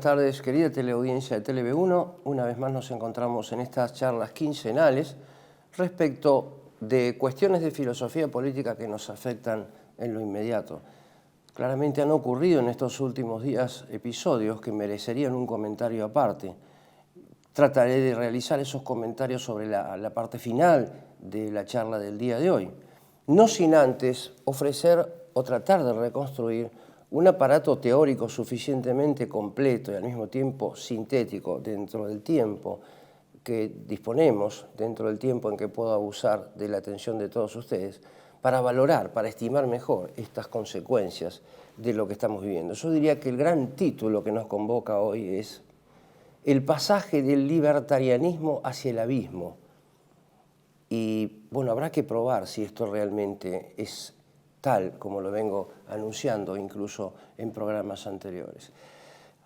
tardes, querida teleaudiencia de TLV1. Una vez más nos encontramos en estas charlas quincenales respecto de cuestiones de filosofía política que nos afectan en lo inmediato. Claramente han ocurrido en estos últimos días episodios que merecerían un comentario aparte. Trataré de realizar esos comentarios sobre la parte final de la charla del día de hoy, no sin antes ofrecer o tratar de reconstruir un aparato teórico suficientemente completo y al mismo tiempo sintético dentro del tiempo que disponemos, dentro del tiempo en que puedo abusar de la atención de todos ustedes, para valorar, para estimar mejor estas consecuencias de lo que estamos viviendo. Yo diría que el gran título que nos convoca hoy es el pasaje del libertarianismo hacia el abismo. Y bueno, habrá que probar si esto realmente es tal como lo vengo anunciando incluso en programas anteriores.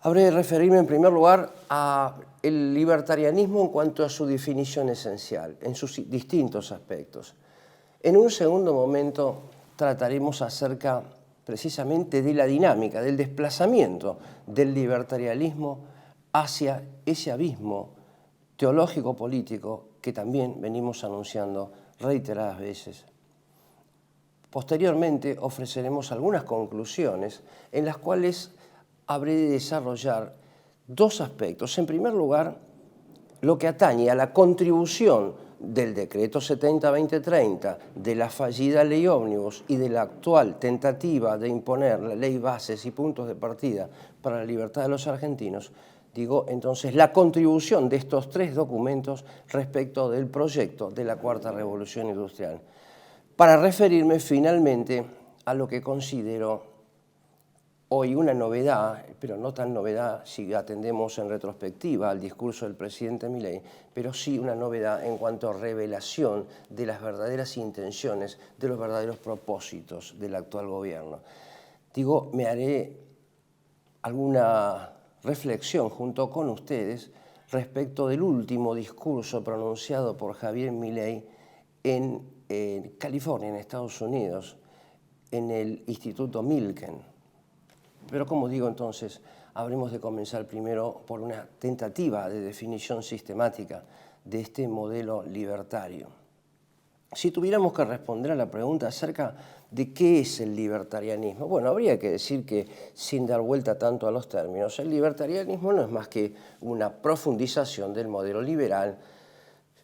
Habré de referirme en primer lugar al libertarianismo en cuanto a su definición esencial, en sus distintos aspectos. En un segundo momento trataremos acerca precisamente de la dinámica, del desplazamiento del libertarianismo hacia ese abismo teológico-político que también venimos anunciando reiteradas veces. Posteriormente ofreceremos algunas conclusiones en las cuales habré de desarrollar dos aspectos. En primer lugar, lo que atañe a la contribución del decreto 70-2030, de la fallida ley ómnibus y de la actual tentativa de imponer la ley bases y puntos de partida para la libertad de los argentinos, digo entonces la contribución de estos tres documentos respecto del proyecto de la Cuarta Revolución Industrial, para referirme finalmente a lo que considero hoy una novedad, pero no tan novedad si atendemos en retrospectiva al discurso del presidente Milei, pero sí una novedad en cuanto a revelación de las verdaderas intenciones, de los verdaderos propósitos del actual gobierno. Digo, me haré alguna reflexión junto con ustedes respecto del último discurso pronunciado por Javier Milei en California, en Estados Unidos, en el Instituto Milken. Pero como digo entonces, habremos de comenzar primero por una tentativa de definición sistemática de este modelo libertario. Si tuviéramos que responder a la pregunta acerca de qué es el libertarianismo, bueno, habría que decir que, sin dar vuelta tanto a los términos, el libertarianismo no es más que una profundización del modelo liberal,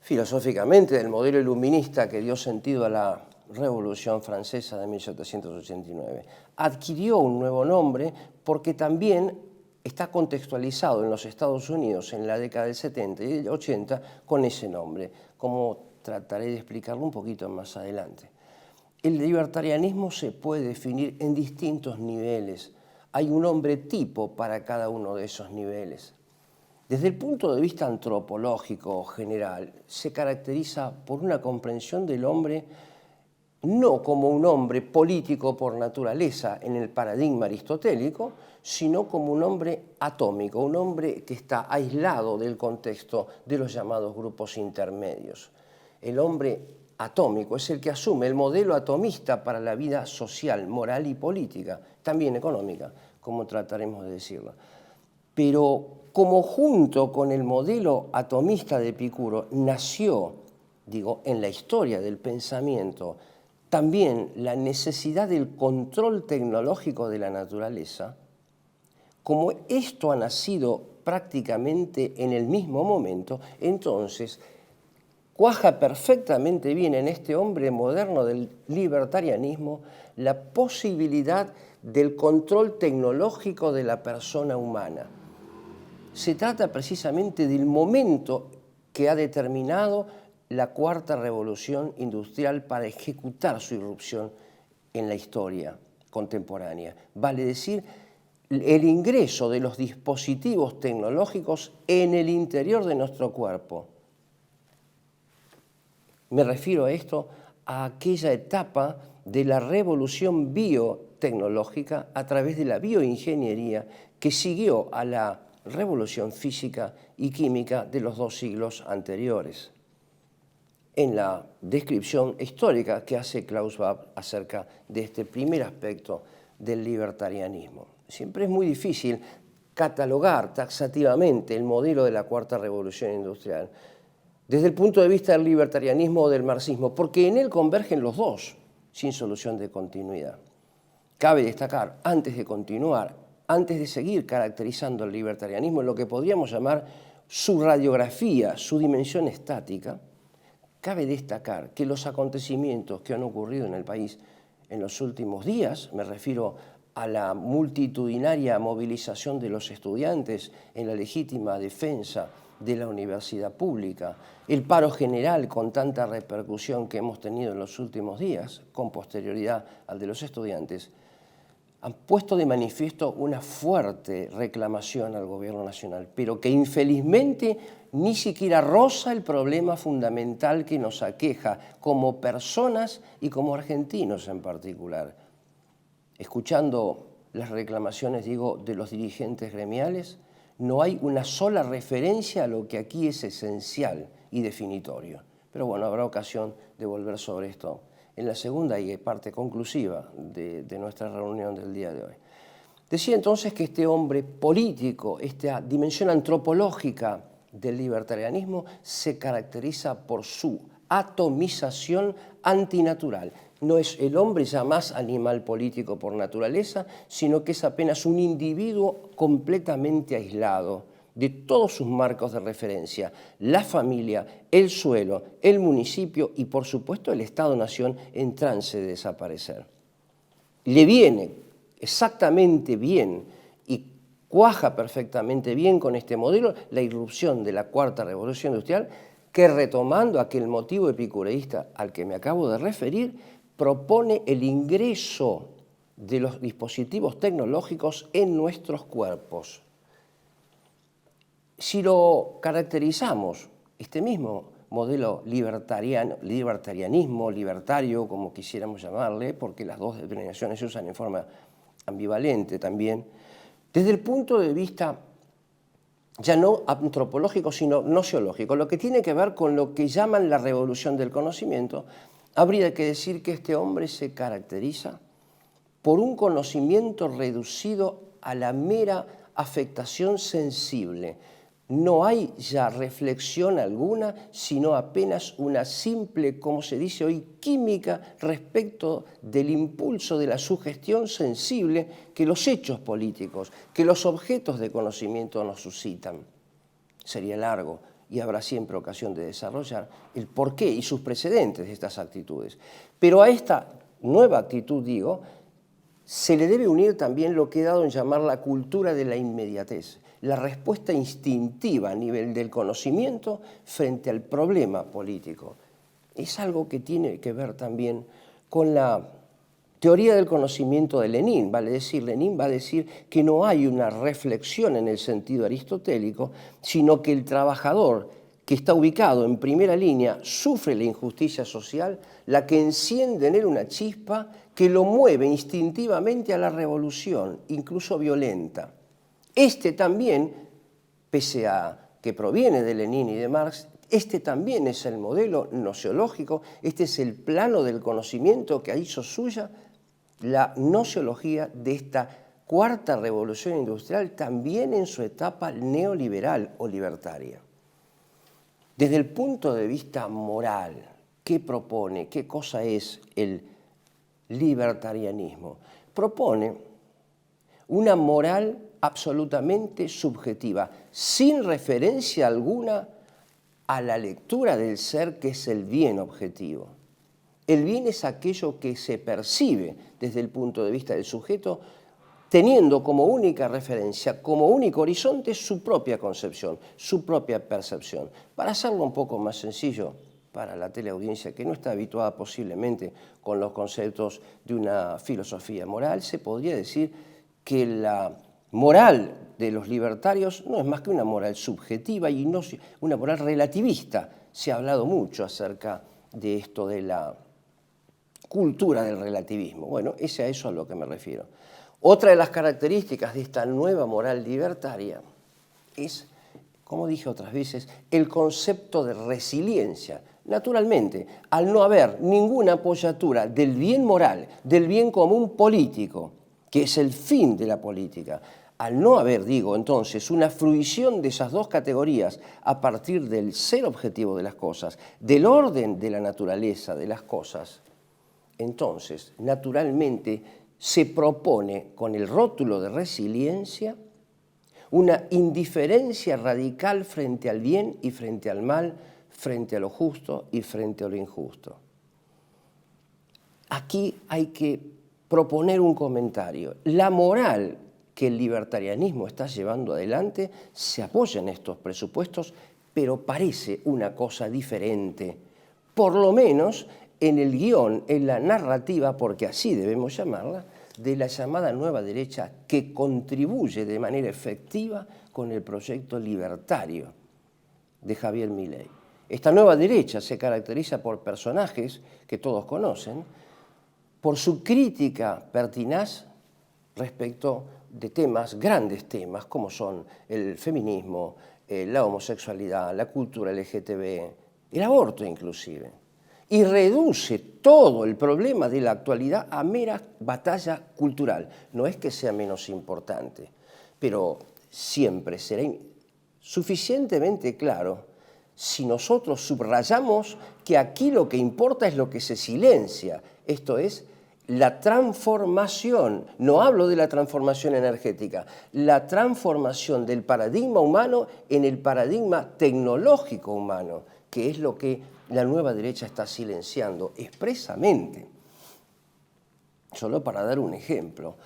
filosóficamente del modelo iluminista que dio sentido a la Revolución Francesa de 1789. Adquirió un nuevo nombre porque también está contextualizado en los Estados Unidos en la década del 70 y del 80 con ese nombre, como trataré de explicarlo un poquito más adelante. El libertarianismo se puede definir en distintos niveles. Hay un hombre tipo para cada uno de esos niveles. Desde el punto de vista antropológico general, se caracteriza por una comprensión del hombre no como un hombre político por naturaleza en el paradigma aristotélico, sino como un hombre atómico, un hombre que está aislado del contexto de los llamados grupos intermedios. El hombre atómico es el que asume el modelo atomista para la vida social, moral y política, también económica, como trataremos de decirlo. Pero como junto con el modelo atomista de Epicuro nació, digo, en la historia del pensamiento, también la necesidad del control tecnológico de la naturaleza, como esto ha nacido prácticamente en el mismo momento, entonces cuaja perfectamente bien en este hombre moderno del libertarianismo la posibilidad del control tecnológico de la persona humana. Se trata precisamente del momento que ha determinado la Cuarta Revolución Industrial para ejecutar su irrupción en la historia contemporánea. Vale decir, el ingreso de los dispositivos tecnológicos en el interior de nuestro cuerpo. Me refiero a esto, a aquella etapa de la revolución biotecnológica a través de la bioingeniería que siguió a la revolución física y química de los 2 siglos anteriores. En la descripción histórica que hace Klaus Schwab acerca de este primer aspecto del libertarianismo. Siempre es muy difícil catalogar taxativamente el modelo de la Cuarta Revolución Industrial desde el punto de vista del libertarianismo o del marxismo, porque en él convergen los dos, sin solución de continuidad. Cabe destacar, antes de continuar, antes de seguir caracterizando el libertarianismo en lo que podríamos llamar su radiografía, su dimensión estática, cabe destacar que los acontecimientos que han ocurrido en el país en los últimos días, me refiero a la multitudinaria movilización de los estudiantes en la legítima defensa de la universidad pública, el paro general con tanta repercusión que hemos tenido en los últimos días, con posterioridad al de los estudiantes, han puesto de manifiesto una fuerte reclamación al gobierno nacional, pero que infelizmente ni siquiera roza el problema fundamental que nos aqueja como personas y como argentinos en particular. Escuchando las reclamaciones, digo, de los dirigentes gremiales, no hay una sola referencia a lo que aquí es esencial y definitorio. Pero bueno, habrá ocasión de volver sobre esto en la segunda y parte conclusiva de nuestra reunión del día de hoy. Decía entonces que este hombre político, esta dimensión antropológica del libertarianismo, se caracteriza por su atomización antinatural. No es el hombre ya más animal político por naturaleza, sino que es apenas un individuo completamente aislado de todos sus marcos de referencia, la familia, el suelo, el municipio y, por supuesto, el Estado-Nación en trance de desaparecer. Le viene exactamente bien y cuaja perfectamente bien con este modelo la irrupción de la Cuarta Revolución Industrial, que, retomando aquel motivo epicureísta al que me acabo de referir, propone el ingreso de los dispositivos tecnológicos en nuestros cuerpos. Si lo caracterizamos, este mismo modelo libertarianismo, libertario, como quisiéramos llamarle, porque las dos denominaciones se usan en forma ambivalente también, desde el punto de vista ya no antropológico, sino nociológico, lo que tiene que ver con lo que llaman la revolución del conocimiento, habría que decir que este hombre se caracteriza por un conocimiento reducido a la mera afectación sensible. No hay ya reflexión alguna, sino apenas una simple, como se dice hoy, química respecto del impulso de la sugestión sensible que los hechos políticos, que los objetos de conocimiento nos suscitan. Sería largo y habrá siempre ocasión de desarrollar el porqué y sus precedentes de estas actitudes. Pero a esta nueva actitud, digo, se le debe unir también lo que he dado en llamar la cultura de la inmediatez, la respuesta instintiva a nivel del conocimiento frente al problema político. Es algo que tiene que ver también con la teoría del conocimiento de Lenin. Lenin va a decir que no hay una reflexión en el sentido aristotélico, sino que el trabajador que está ubicado en primera línea sufre la injusticia social, la que enciende en él una chispa que lo mueve instintivamente a la revolución, incluso violenta. Este también, pese a que proviene de Lenin y de Marx, este también es el modelo nociológico, este es el plano del conocimiento que hizo suya la nociología de esta Cuarta Revolución Industrial, también en su etapa neoliberal o libertaria. Desde el punto de vista moral, ¿qué propone? ¿Qué cosa es el libertarianismo? Propone una moral absolutamente subjetiva, sin referencia alguna a la lectura del ser, que es el bien objetivo. El bien es aquello que se percibe desde el punto de vista del sujeto, teniendo como única referencia, como único horizonte, su propia concepción, su propia percepción. Para hacerlo un poco más sencillo para la teleaudiencia, que no está habituada posiblemente con los conceptos de una filosofía moral, se podría decir que la moral de los libertarios no es más que una moral subjetiva y no una moral relativista. Se ha hablado mucho acerca de esto de la cultura del relativismo. Bueno, es a eso a lo que me refiero. Otra de las características de esta nueva moral libertaria es, como dije otras veces, el concepto de resiliencia. Naturalmente, al no haber ninguna apoyatura del bien moral, del bien común político, que es el fin de la política, Al no haber, digo, entonces, una fruición de esas dos categorías a partir del ser objetivo de las cosas, del orden de la naturaleza de las cosas, entonces, naturalmente, se propone con el rótulo de resiliencia una indiferencia radical frente al bien y frente al mal, frente a lo justo y frente a lo injusto. Aquí hay que proponer un comentario. La moral que el libertarianismo está llevando adelante se apoya en estos presupuestos, pero parece una cosa diferente, por lo menos en el guión, en la narrativa, porque así debemos llamarla, de la llamada nueva derecha que contribuye de manera efectiva con el proyecto libertario de Javier Milei. Esta nueva derecha se caracteriza por personajes que todos conocen, por su crítica pertinaz respecto de temas, grandes temas, como son el feminismo, la homosexualidad, la cultura LGTB, el aborto inclusive, y reduce todo el problema de la actualidad a mera batalla cultural. No es que sea menos importante, pero siempre será suficientemente claro si nosotros subrayamos que aquí lo que importa es lo que se silencia, esto es, la transformación, no hablo de la transformación energética, la transformación del paradigma humano en el paradigma tecnológico humano, que es lo que la nueva derecha está silenciando expresamente. Solo para dar un ejemplo,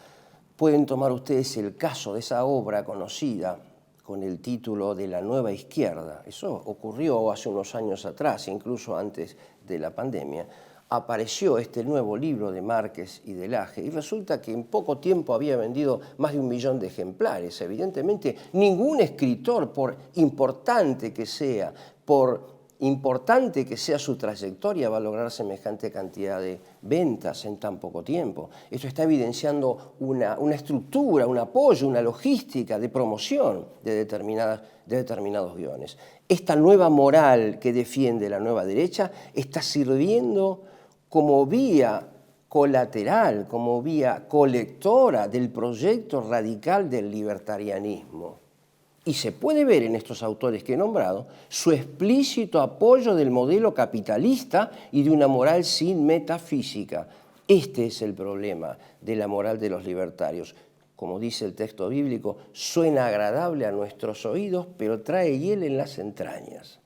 pueden tomar ustedes el caso de esa obra conocida con el título de La Nueva Izquierda. Eso ocurrió hace unos años atrás, incluso antes de la pandemia. Apareció este nuevo libro de Márquez y de Laje y resulta que en poco tiempo había vendido más de 1 millón de ejemplares. Evidentemente, ningún escritor, por importante que sea su trayectoria, va a lograr semejante cantidad de ventas en tan poco tiempo. Esto está evidenciando una estructura, un apoyo, una logística de promoción de determinados guiones. Esta nueva moral que defiende la nueva derecha está sirviendo como vía colateral, como vía colectora del proyecto radical del libertarianismo. Y se puede ver en estos autores que he nombrado su explícito apoyo del modelo capitalista y de una moral sin metafísica. Este es el problema de la moral de los libertarios. Como dice el texto bíblico, suena agradable a nuestros oídos, pero trae hiel en las entrañas.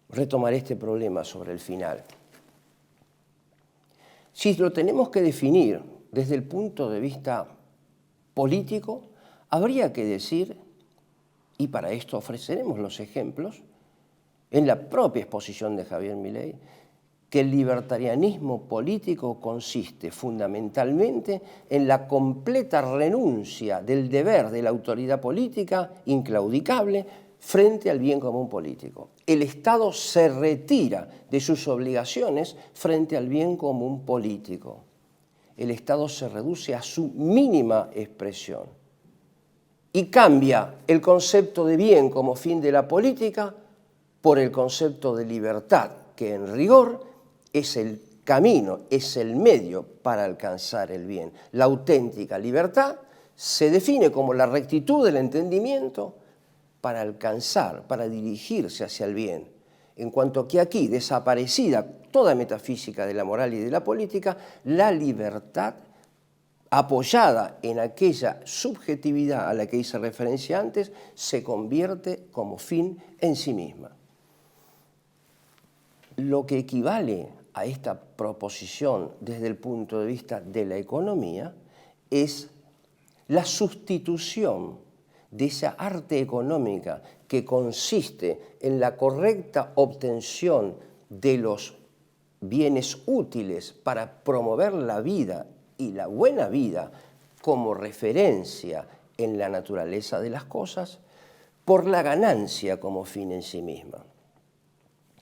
Retomaré este problema sobre el final. Si lo tenemos que definir desde el punto de vista político, habría que decir, y para esto ofreceremos los ejemplos, en la propia exposición de Javier Milei, que el libertarianismo político consiste fundamentalmente en la completa renuncia del deber de la autoridad política, inclaudicable, frente al bien común político. El Estado se retira de sus obligaciones frente al bien común político. El Estado se reduce a su mínima expresión y cambia el concepto de bien como fin de la política por el concepto de libertad, que en rigor es el camino, es el medio para alcanzar el bien. La auténtica libertad se define como la rectitud del entendimiento para alcanzar, para dirigirse hacia el bien. En cuanto que aquí, desaparecida toda metafísica de la moral y de la política, la libertad, apoyada en aquella subjetividad a la que hice referencia antes, se convierte como fin en sí misma. Lo que equivale a esta proposición desde el punto de vista de la economía es la sustitución de esa arte económica que consiste en la correcta obtención de los bienes útiles para promover la vida y la buena vida como referencia en la naturaleza de las cosas, por la ganancia como fin en sí misma.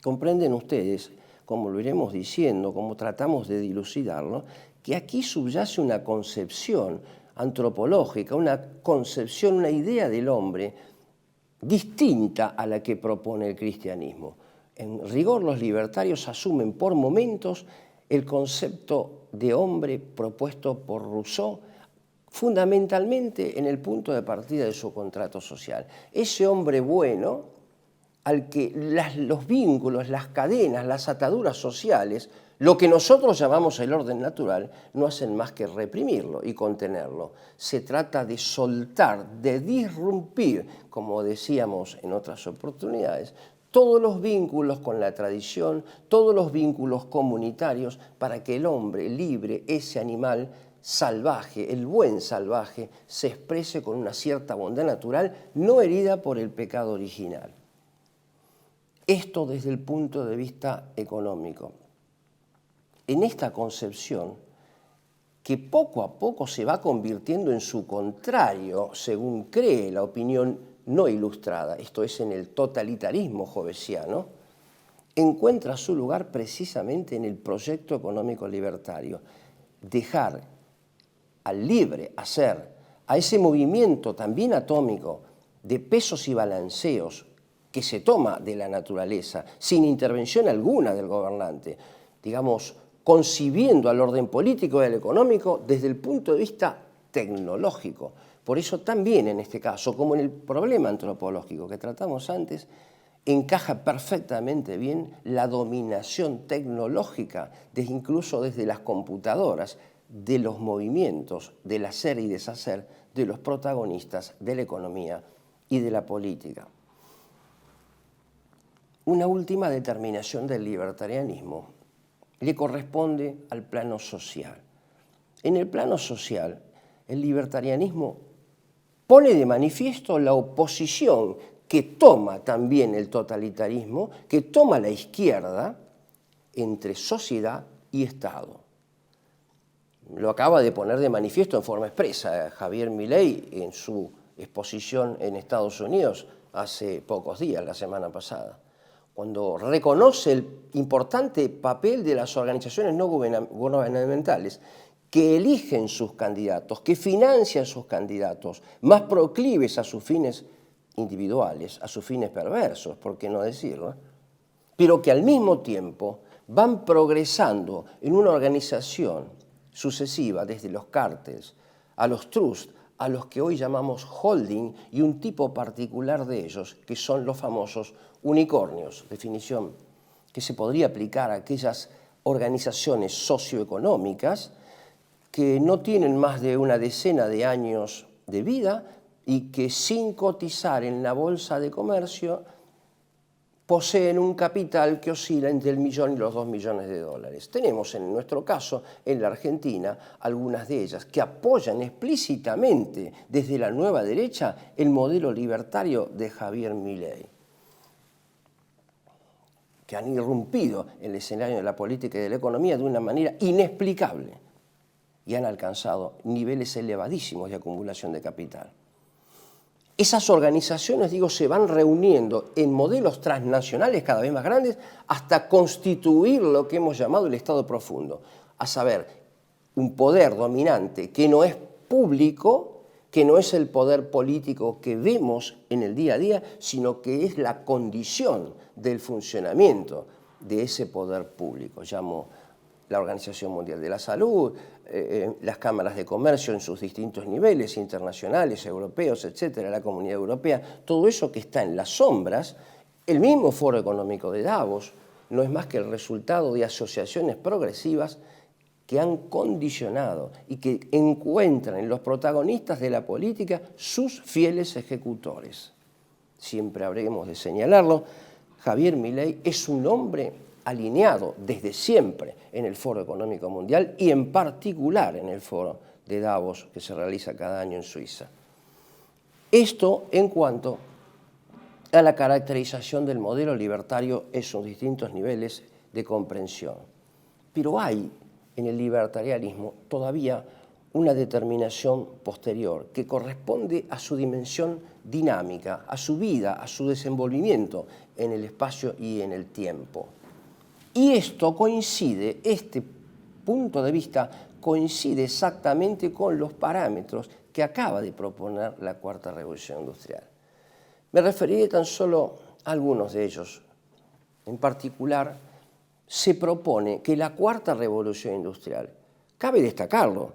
Comprenden ustedes, como lo iremos diciendo, como tratamos de dilucidarlo, que aquí subyace una concepción antropológica, una concepción, una idea del hombre distinta a la que propone el cristianismo. En rigor, los libertarios asumen por momentos el concepto de hombre propuesto por Rousseau fundamentalmente en el punto de partida de su contrato social. Ese hombre bueno al que los vínculos, las cadenas, las ataduras sociales, lo que nosotros llamamos el orden natural, no hacen más que reprimirlo y contenerlo. Se trata de soltar, de disrumpir, como decíamos en otras oportunidades, todos los vínculos con la tradición, todos los vínculos comunitarios, para que el hombre libre, ese animal salvaje, el buen salvaje, se exprese con una cierta bondad natural, no herida por el pecado original. Esto desde el punto de vista económico. En esta concepción, que poco a poco se va convirtiendo en su contrario, según cree la opinión no ilustrada, esto es en el totalitarismo hobbesiano, encuentra su lugar precisamente en el proyecto económico libertario. Dejar al libre hacer, a ese movimiento también atómico de pesos y balanceos que se toma de la naturaleza, sin intervención alguna del gobernante, digamos, concibiendo al orden político y al económico desde el punto de vista tecnológico. Por eso también en este caso, como en el problema antropológico que tratamos antes, encaja perfectamente bien la dominación tecnológica, incluso desde las computadoras, de los movimientos, del hacer y deshacer de los protagonistas de la economía y de la política. Una última determinación del libertarianismo le corresponde al plano social. En el plano social, el libertarianismo pone de manifiesto la oposición que toma también el totalitarismo, que toma la izquierda entre sociedad y Estado. Lo acaba de poner de manifiesto en forma expresa Javier Milei en su exposición en Estados Unidos hace pocos días, la semana pasada, cuando reconoce el importante papel de las organizaciones no gubernamentales que eligen sus candidatos, que financian sus candidatos, más proclives a sus fines individuales, a sus fines perversos, por qué no decirlo, pero que al mismo tiempo van progresando en una organización sucesiva, desde los cárteles a los trusts, a los que hoy llamamos holding, y un tipo particular de ellos, que son los famosos unicornios, definición que se podría aplicar a aquellas organizaciones socioeconómicas que no tienen más de una decena de años de vida y que sin cotizar en la bolsa de comercio poseen un capital que oscila entre el 1.000.000 y los 2 millones de dólares. Tenemos en nuestro caso, en la Argentina, algunas de ellas que apoyan explícitamente desde la nueva derecha el modelo libertario de Javier Milei, que han irrumpido en el escenario de la política y de la economía de una manera inexplicable y han alcanzado niveles elevadísimos de acumulación de capital. Esas organizaciones, digo, se van reuniendo en modelos transnacionales cada vez más grandes hasta constituir lo que hemos llamado el Estado profundo, a saber, un poder dominante que no es público, que no es el poder político que vemos en el día a día, sino que es la condición del funcionamiento de ese poder público. Llamo la Organización Mundial de la Salud, las cámaras de comercio en sus distintos niveles, internacionales, europeos, etcétera, la Comunidad Europea, todo eso que está en las sombras, el mismo Foro Económico de Davos, no es más que el resultado de asociaciones progresivas que han condicionado y que encuentran en los protagonistas de la política sus fieles ejecutores. Siempre habremos de señalarlo, Javier Milei es un hombre alineado desde siempre en el Foro Económico Mundial y en particular en el Foro de Davos que se realiza cada año en Suiza. Esto en cuanto a la caracterización del modelo libertario en sus distintos niveles de comprensión. Pero hay en el libertarianismo todavía una determinación posterior que corresponde a su dimensión dinámica, a su vida, a su desenvolvimiento en el espacio y en el tiempo. Y esto coincide, este punto de vista coincide exactamente con los parámetros que acaba de proponer la Cuarta Revolución Industrial. Me referiré tan solo a algunos de ellos. En particular, se propone que la Cuarta Revolución Industrial, cabe destacarlo,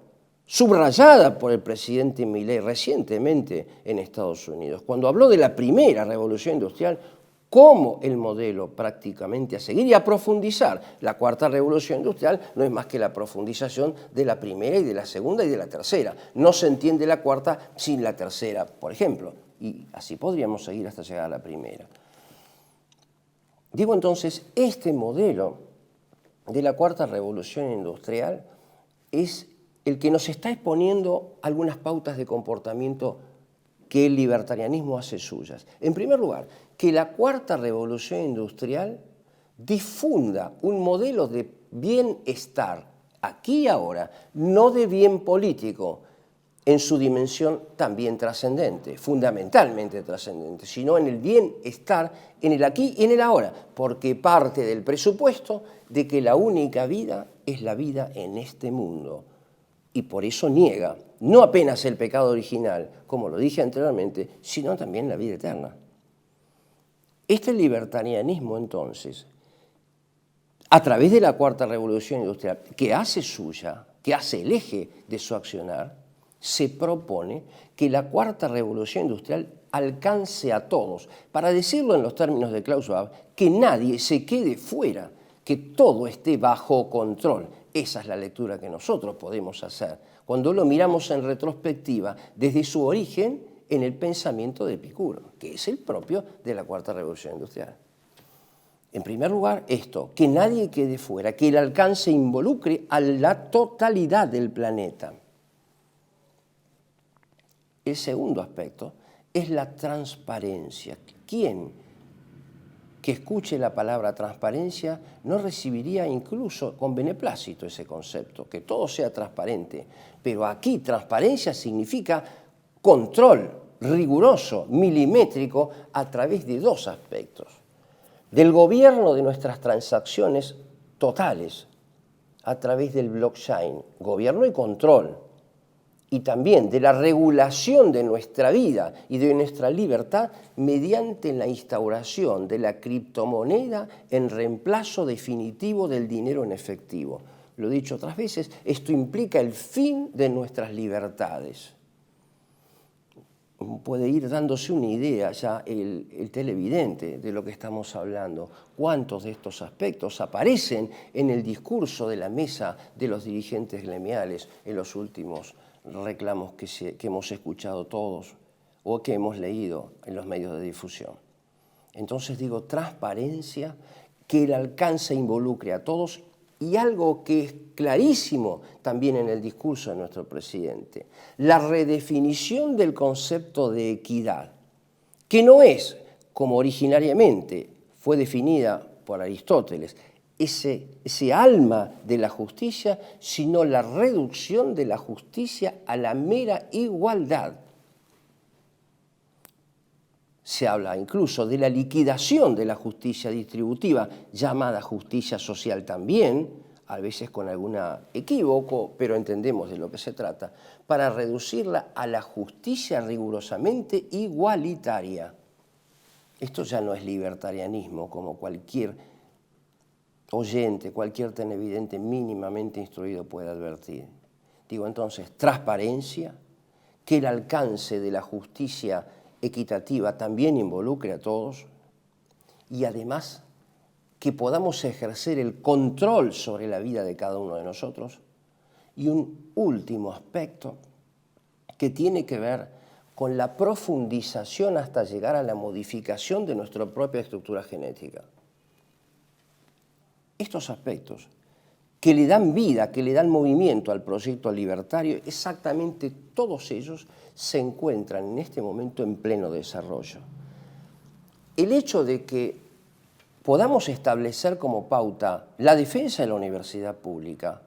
subrayada por el presidente Milei recientemente en Estados Unidos, cuando habló de la primera revolución industrial como el modelo prácticamente a seguir y a profundizar. La cuarta revolución industrial no es más que la profundización de la primera y de la segunda y de la tercera. No se entiende la cuarta sin la tercera, por ejemplo, y así podríamos seguir hasta llegar a la primera. Digo entonces, este modelo de la cuarta revolución industrial es el que nos está exponiendo algunas pautas de comportamiento que el libertarianismo hace suyas. En primer lugar, que la cuarta revolución industrial difunda un modelo de bienestar aquí y ahora, no de bien político, en su dimensión también trascendente, fundamentalmente trascendente, sino en el bienestar, en el aquí y en el ahora, porque parte del presupuesto de que la única vida es la vida en este mundo. Y por eso niega no apenas el pecado original, como lo dije anteriormente, sino también la vida eterna. Este libertarianismo, entonces, a través de la cuarta revolución industrial, que hace suya, que hace el eje de su accionar, se propone que la cuarta revolución industrial alcance a todos. Para decirlo en los términos de Klaus Schwab, que nadie se quede fuera, que todo esté bajo control. Esa es la lectura que nosotros podemos hacer cuando lo miramos en retrospectiva desde su origen en el pensamiento de Epicuro, que es el propio de la cuarta revolución industrial. En primer lugar, esto, que nadie quede fuera, que el alcance involucre a la totalidad del planeta. El segundo aspecto es la transparencia. ¿Quién que escuche la palabra transparencia no recibiría incluso con beneplácito ese concepto, que todo sea transparente? Pero aquí transparencia significa control riguroso, milimétrico, a través de dos aspectos. Del gobierno de nuestras transacciones totales, a través del blockchain, gobierno y control, y también de la regulación de nuestra vida y de nuestra libertad mediante la instauración de la criptomoneda en reemplazo definitivo del dinero en efectivo. Lo he dicho otras veces, esto implica el fin de nuestras libertades. Puede ir dándose una idea ya el televidente de lo que estamos hablando. ¿Cuántos de estos aspectos aparecen en el discurso de la mesa de los dirigentes gremiales en los últimos reclamos que hemos escuchado todos o que hemos leído en los medios de difusión? Entonces digo, transparencia, que el alcance involucre a todos, y algo que es clarísimo también en el discurso de nuestro presidente, la redefinición del concepto de equidad, que no es, como originariamente fue definida por Aristóteles, ese alma de la justicia, sino la reducción de la justicia a la mera igualdad. Se habla incluso de la liquidación de la justicia distributiva, llamada justicia social también, a veces con algún equívoco, pero entendemos de lo que se trata, para reducirla a la justicia rigurosamente igualitaria. Esto ya no es libertarianismo, como cualquier oyente, cualquier televidente mínimamente instruido puede advertir. Digo entonces, transparencia, que el alcance de la justicia equitativa también involucre a todos, y además que podamos ejercer el control sobre la vida de cada uno de nosotros. Y un último aspecto que tiene que ver con la profundización hasta llegar a la modificación de nuestra propia estructura genética. Estos aspectos que le dan vida, que le dan movimiento al proyecto libertario, exactamente todos ellos se encuentran en este momento en pleno desarrollo. El hecho de que podamos establecer como pauta la defensa de la universidad pública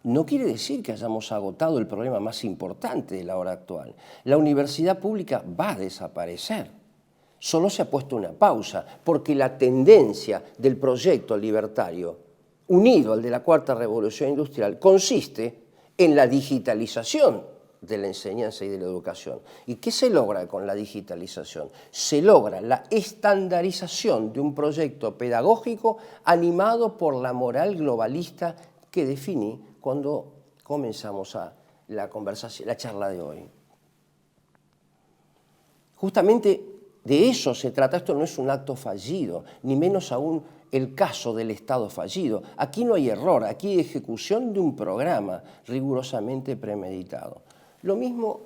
no quiere decir que hayamos agotado el problema más importante de la hora actual. La universidad pública va a desaparecer. Solo se ha puesto una pausa, porque la tendencia del proyecto libertario, unido al de la cuarta revolución industrial, consiste en la digitalización de la enseñanza y de la educación. ¿Y qué se logra con la digitalización? Se logra la estandarización de un proyecto pedagógico animado por la moral globalista que definí cuando comenzamos a la conversación, la charla de hoy. Justamente de eso se trata. Esto no es un acto fallido, ni menos aún el caso del Estado fallido. Aquí no hay error, aquí hay ejecución de un programa rigurosamente premeditado. Lo mismo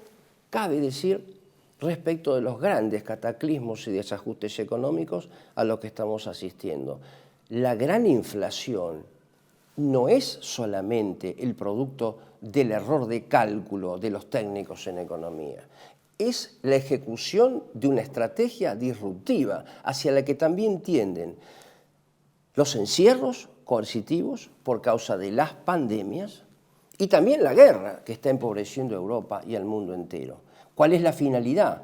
cabe decir respecto de los grandes cataclismos y desajustes económicos a los que estamos asistiendo. La gran inflación no es solamente el producto del error de cálculo de los técnicos en economía, es la ejecución de una estrategia disruptiva hacia la que también tienden los encierros coercitivos por causa de las pandemias y también la guerra que está empobreciendo a Europa y al mundo entero. ¿Cuál es la finalidad?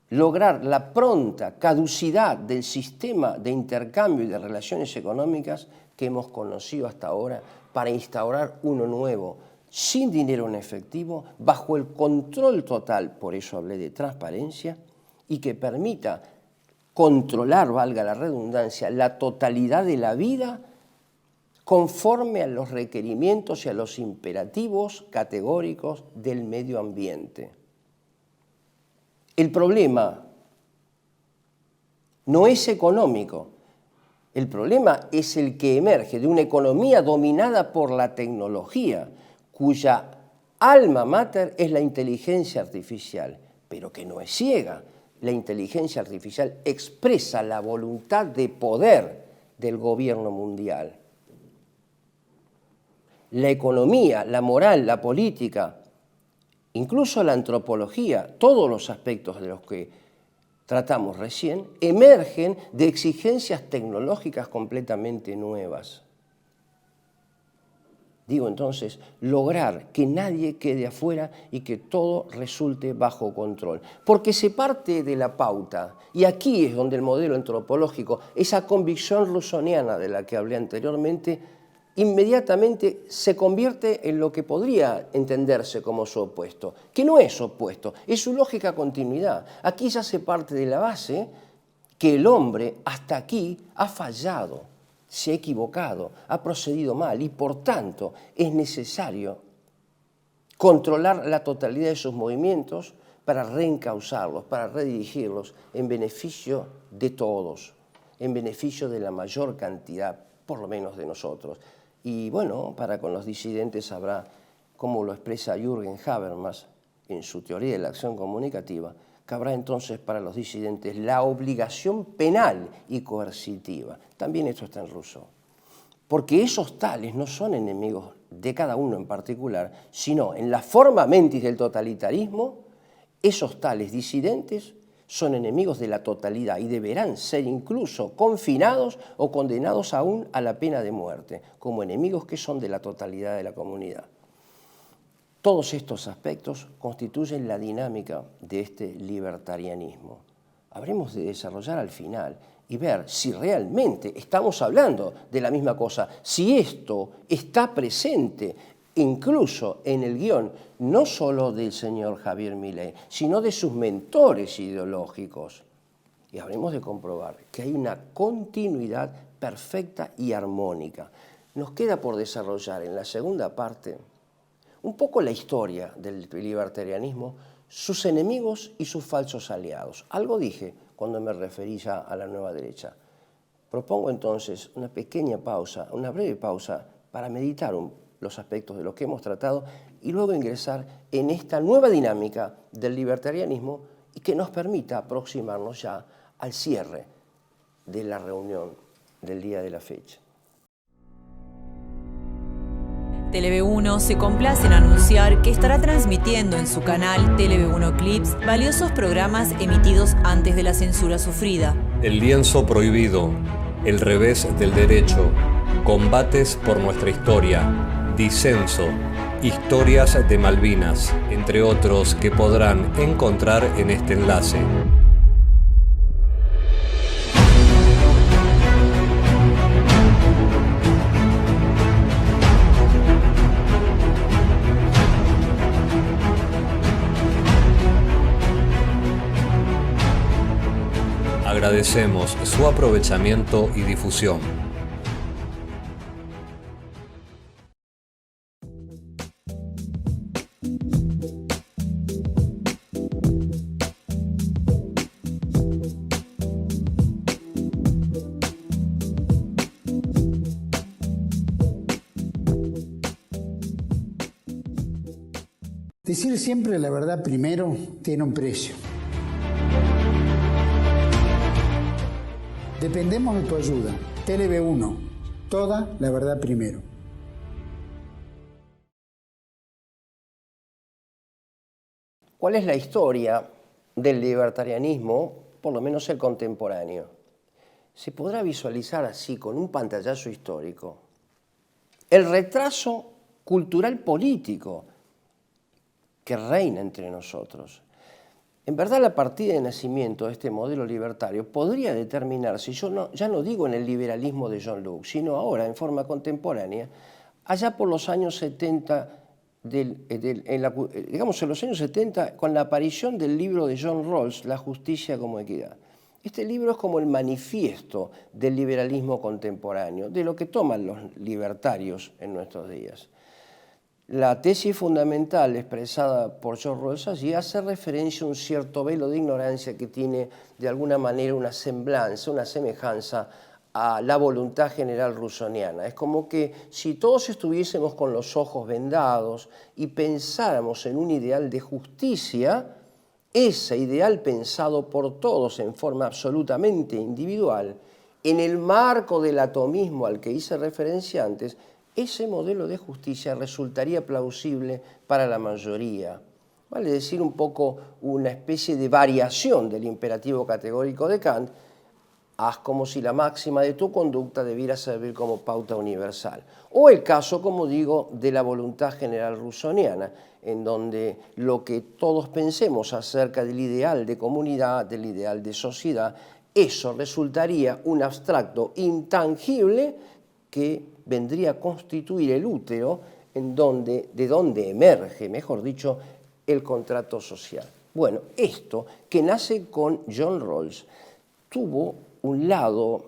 Lograr la pronta caducidad del sistema de intercambio y de relaciones económicas que hemos conocido hasta ahora para instaurar uno nuevo, sin dinero en efectivo, bajo el control total, por eso hablé de transparencia, y que permita controlar, valga la redundancia, la totalidad de la vida conforme a los requerimientos y a los imperativos categóricos del medio ambiente. El problema no es económico, el problema es el que emerge de una economía dominada por la tecnología, cuya alma mater es la inteligencia artificial, pero que no es ciega. La inteligencia artificial expresa la voluntad de poder del gobierno mundial. La economía, la moral, la política, incluso la antropología, todos los aspectos de los que tratamos recién, emergen de exigencias tecnológicas completamente nuevas. Digo entonces, lograr que nadie quede afuera y que todo resulte bajo control. Porque se parte de la pauta, y aquí es donde el modelo antropológico, esa convicción rusoniana de la que hablé anteriormente, inmediatamente se convierte en lo que podría entenderse como su opuesto, que no es opuesto, es su lógica continuidad. Aquí ya se parte de la base que el hombre hasta aquí ha fallado, se ha equivocado, ha procedido mal y por tanto es necesario controlar la totalidad de sus movimientos para reencauzarlos, para redirigirlos en beneficio de todos, en beneficio de la mayor cantidad, por lo menos de nosotros. Y bueno, para con los disidentes habrá, como lo expresa Jürgen Habermas en su teoría de la acción comunicativa, que habrá entonces para los disidentes la obligación penal y coercitiva. También esto está en Rousseau. Porque esos tales no son enemigos de cada uno en particular, sino en la forma mentis del totalitarismo, esos tales disidentes son enemigos de la totalidad y deberán ser incluso confinados o condenados aún a la pena de muerte, como enemigos que son de la totalidad de la comunidad. Todos estos aspectos constituyen la dinámica de este libertarianismo. Habremos de desarrollar al final y ver si realmente estamos hablando de la misma cosa, si esto está presente incluso en el guión, no solo del señor Javier Milei, sino de sus mentores ideológicos. Y habremos de comprobar que hay una continuidad perfecta y armónica. Nos queda por desarrollar en la segunda parte un poco la historia del libertarianismo, sus enemigos y sus falsos aliados. Algo dije cuando me referí ya a la nueva derecha. Propongo entonces una pequeña pausa, una breve pausa, para meditar los aspectos de lo que hemos tratado y luego ingresar en esta nueva dinámica del libertarianismo y que nos permita aproximarnos ya al cierre de la reunión del día de la fecha. TLV1 se complace en anunciar que estará transmitiendo en su canal TLV1 Clips valiosos programas emitidos antes de la censura sufrida. El lienzo prohibido, el revés del derecho, combates por nuestra historia, disenso, historias de Malvinas, entre otros que podrán encontrar en este enlace. Agradecemos su aprovechamiento y difusión. Decir siempre la verdad primero tiene un precio. Dependemos de tu ayuda. TLV1, toda la verdad primero. ¿Cuál es la historia del libertarianismo, por lo menos el contemporáneo? Se podrá visualizar así, con un pantallazo histórico, el retraso cultural político que reina entre nosotros. En verdad, la partida de nacimiento de este modelo libertario podría determinarse, ya no digo en el liberalismo de John Locke, sino ahora en forma contemporánea, allá por los años 70, digamos en los años 70, con la aparición del libro de John Rawls, La justicia como equidad. Este libro es como el manifiesto del liberalismo contemporáneo, de lo que toman los libertarios en nuestros días. La tesis fundamental expresada por John Rawls allí hace referencia a un cierto velo de ignorancia que tiene de alguna manera una semblanza, una semejanza a la voluntad general rusoniana. Es como que si todos estuviésemos con los ojos vendados y pensáramos en un ideal de justicia, ese ideal pensado por todos en forma absolutamente individual, en el marco del atomismo al que hice referencia antes, ese modelo de justicia resultaría plausible para la mayoría. Vale decir, un poco una especie de variación del imperativo categórico de Kant: haz como si la máxima de tu conducta debiera servir como pauta universal. O el caso, como digo, de la voluntad general rusoniana, en donde lo que todos pensemos acerca del ideal de comunidad, del ideal de sociedad, eso resultaría un abstracto intangible que vendría a constituir el útero de donde emerge, mejor dicho, el contrato social. Bueno, esto que nace con John Rawls tuvo un lado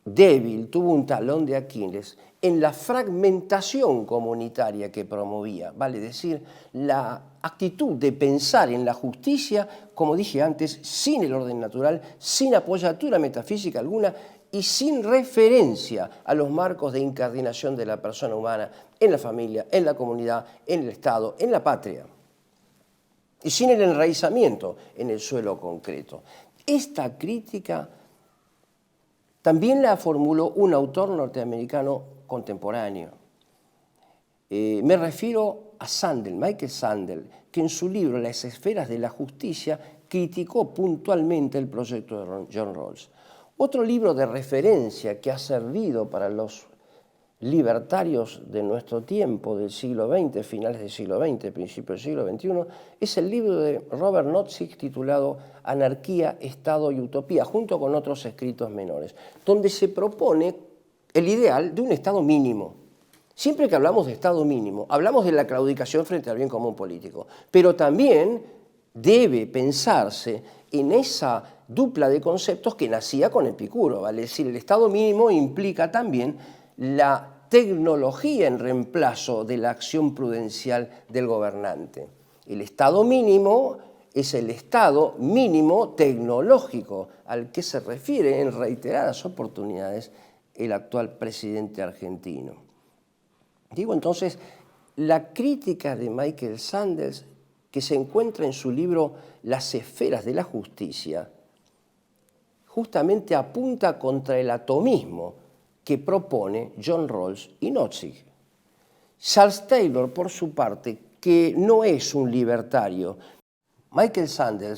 débil, tuvo un talón de Aquiles en la fragmentación comunitaria que promovía, vale decir, la actitud de pensar en la justicia, como dije antes, sin el orden natural, sin apoyatura metafísica alguna y sin referencia a los marcos de incardinación de la persona humana en la familia, en la comunidad, en el Estado, en la patria, y sin el enraizamiento en el suelo concreto. Esta crítica también la formuló un autor norteamericano contemporáneo. Me refiero a Sandel, Michael Sandel, que en su libro Las esferas de la justicia criticó puntualmente el proyecto de John Rawls. Otro libro de referencia que ha servido para los libertarios de nuestro tiempo, del siglo XX, finales del siglo XX, principios del siglo XXI, es el libro de Robert Nozick titulado Anarquía, Estado y Utopía, junto con otros escritos menores, donde se propone el ideal de un Estado mínimo. Siempre que hablamos de Estado mínimo, hablamos de la claudicación frente al bien común político, pero también debe pensarse en esa dupla de conceptos que nacía con Epicuro, ¿vale? Es decir, el Estado mínimo implica también la tecnología en reemplazo de la acción prudencial del gobernante. El Estado mínimo es el Estado mínimo tecnológico al que se refiere en reiteradas oportunidades el actual presidente argentino. Digo entonces, la crítica de Michael Sandel, que se encuentra en su libro Las esferas de la justicia, justamente apunta contra el atomismo que propone John Rawls y Nozick. Charles Taylor, por su parte, que no es un libertario, Michael Sandel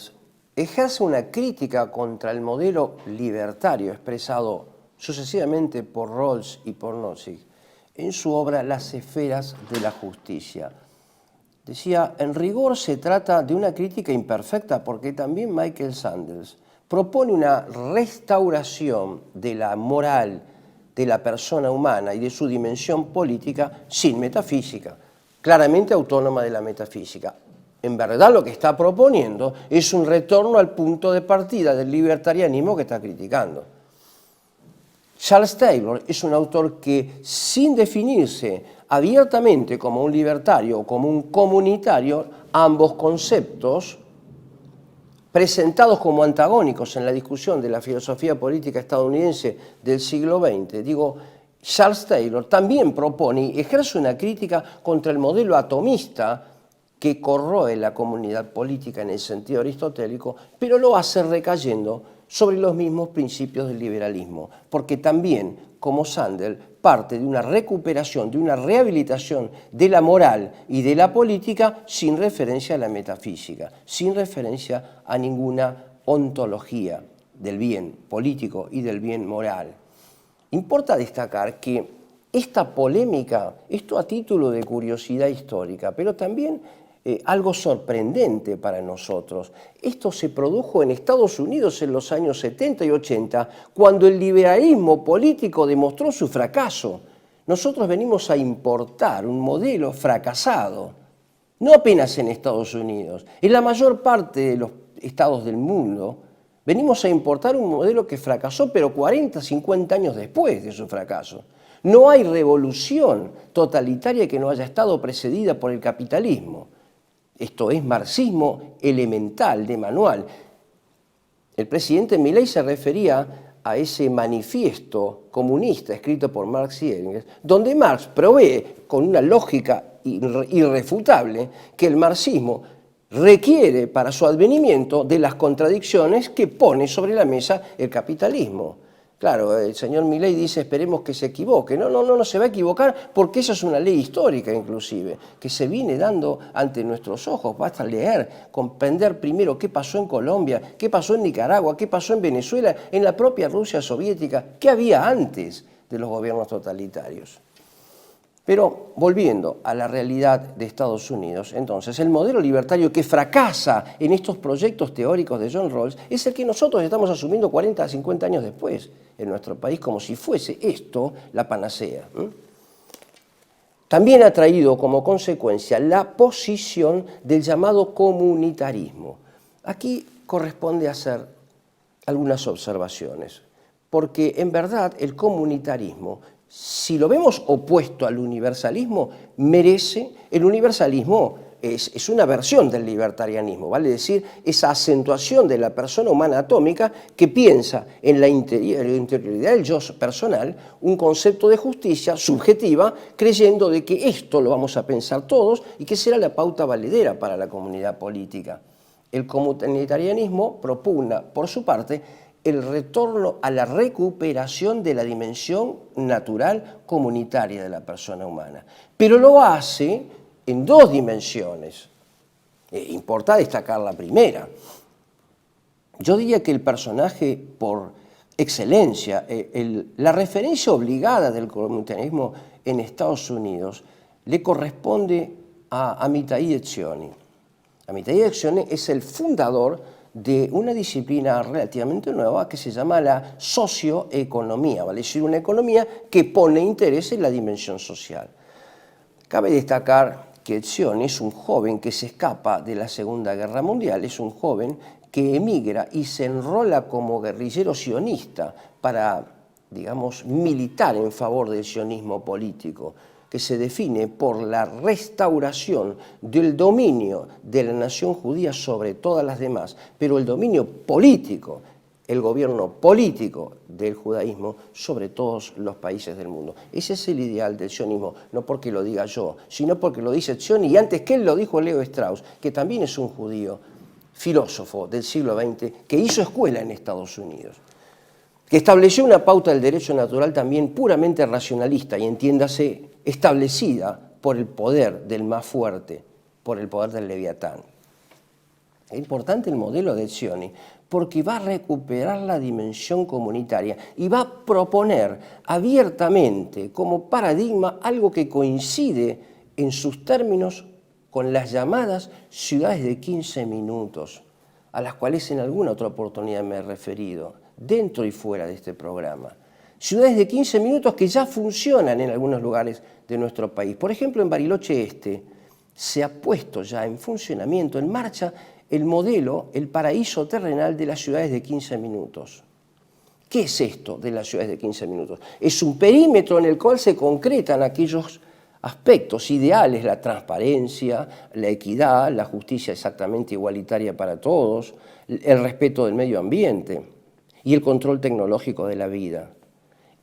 ejerce una crítica contra el modelo libertario expresado sucesivamente por Rawls y por Nozick en su obra Las esferas de la justicia. Decía, en rigor se trata de una crítica imperfecta porque también Michael Sandel propone una restauración de la moral de la persona humana y de su dimensión política sin metafísica, claramente autónoma de la metafísica. En verdad lo que está proponiendo es un retorno al punto de partida del libertarianismo que está criticando. Charles Taylor es un autor que, sin definirse abiertamente como un libertario o como un comunitario, ambos conceptos presentados como antagónicos en la discusión de la filosofía política estadounidense del siglo XX, digo, Charles Taylor también propone y ejerce una crítica contra el modelo atomista que corroe la comunidad política en el sentido aristotélico, pero lo hace recayendo sobre los mismos principios del liberalismo, porque también, como Sandel, parte de una recuperación, de una rehabilitación de la moral y de la política sin referencia a la metafísica, sin referencia a ninguna ontología del bien político y del bien moral. Importa destacar que esta polémica, esto a título de curiosidad histórica, pero también algo sorprendente para nosotros. Esto se produjo en Estados Unidos en los años 70 y 80, cuando el liberalismo político demostró su fracaso. Nosotros venimos a importar un modelo fracasado, no apenas en Estados Unidos, en la mayor parte de los estados del mundo. Venimos a importar un modelo que fracasó, pero 40, 50 años después de su fracaso. No hay revolución totalitaria que no haya estado precedida por el capitalismo. Esto es marxismo elemental, de manual. El presidente Milei se refería a ese manifiesto comunista escrito por Marx y Engels, donde Marx provee con una lógica irrefutable que el marxismo requiere para su advenimiento de las contradicciones que pone sobre la mesa el capitalismo. Claro, el señor Milei dice, esperemos que se equivoque. No se va a equivocar porque esa es una ley histórica inclusive, que se viene dando ante nuestros ojos. Basta leer, comprender primero qué pasó en Colombia, qué pasó en Nicaragua, qué pasó en Venezuela, en la propia Rusia soviética, qué había antes de los gobiernos totalitarios. Pero volviendo a la realidad de Estados Unidos, entonces el modelo libertario que fracasa en estos proyectos teóricos de John Rawls es el que nosotros estamos asumiendo 40 a 50 años después en nuestro país, como si fuese esto la panacea. También ha traído como consecuencia la posición del llamado comunitarismo. Aquí corresponde hacer algunas observaciones, porque en verdad el comunitarismo, si lo vemos opuesto al universalismo, el universalismo es una versión del libertarianismo, vale decir, esa acentuación de la persona humana atómica que piensa en la interioridad del yo personal, un concepto de justicia subjetiva, creyendo de que esto lo vamos a pensar todos y que será la pauta valedera para la comunidad política. El comunitarianismo propugna, por su parte, el retorno a la recuperación de la dimensión natural comunitaria de la persona humana. Pero lo hace en dos dimensiones. Importa destacar la primera. Yo diría que el personaje por excelencia, la referencia obligada del comunitarismo en Estados Unidos le corresponde a Amitai Etzioni. Amitai Etzioni es el fundador de una disciplina relativamente nueva que se llama la socioeconomía, vale decir, una economía que pone interés en la dimensión social. Cabe destacar que Etzioni es un joven que se escapa de la Segunda Guerra Mundial, es un joven que emigra y se enrola como guerrillero sionista para, digamos, militar en favor del sionismo político, que se define por la restauración del dominio de la nación judía sobre todas las demás, pero el dominio político, el gobierno político del judaísmo sobre todos los países del mundo. Ese es el ideal del sionismo, no porque lo diga yo, sino porque lo dice Etzioni, y antes que él lo dijo Leo Strauss, que también es un judío, filósofo del siglo XX, que hizo escuela en Estados Unidos, que estableció una pauta del derecho natural también puramente racionalista y, entiéndase, establecida por el poder del más fuerte, por el poder del Leviatán. Es importante el modelo de Etzioni porque va a recuperar la dimensión comunitaria y va a proponer abiertamente como paradigma algo que coincide en sus términos con las llamadas ciudades de 15 minutos, a las cuales en alguna otra oportunidad me he referido, dentro y fuera de este programa. Ciudades de 15 minutos que ya funcionan en algunos lugares de nuestro país. Por ejemplo, en Bariloche Este se ha puesto ya en funcionamiento, en marcha, el modelo, el paraíso terrenal de las ciudades de 15 minutos. ¿Qué es esto de las ciudades de 15 minutos? Es un perímetro en el cual se concretan aquellos aspectos ideales, la transparencia, la equidad, la justicia exactamente igualitaria para todos, el respeto del medio ambiente y el control tecnológico de la vida.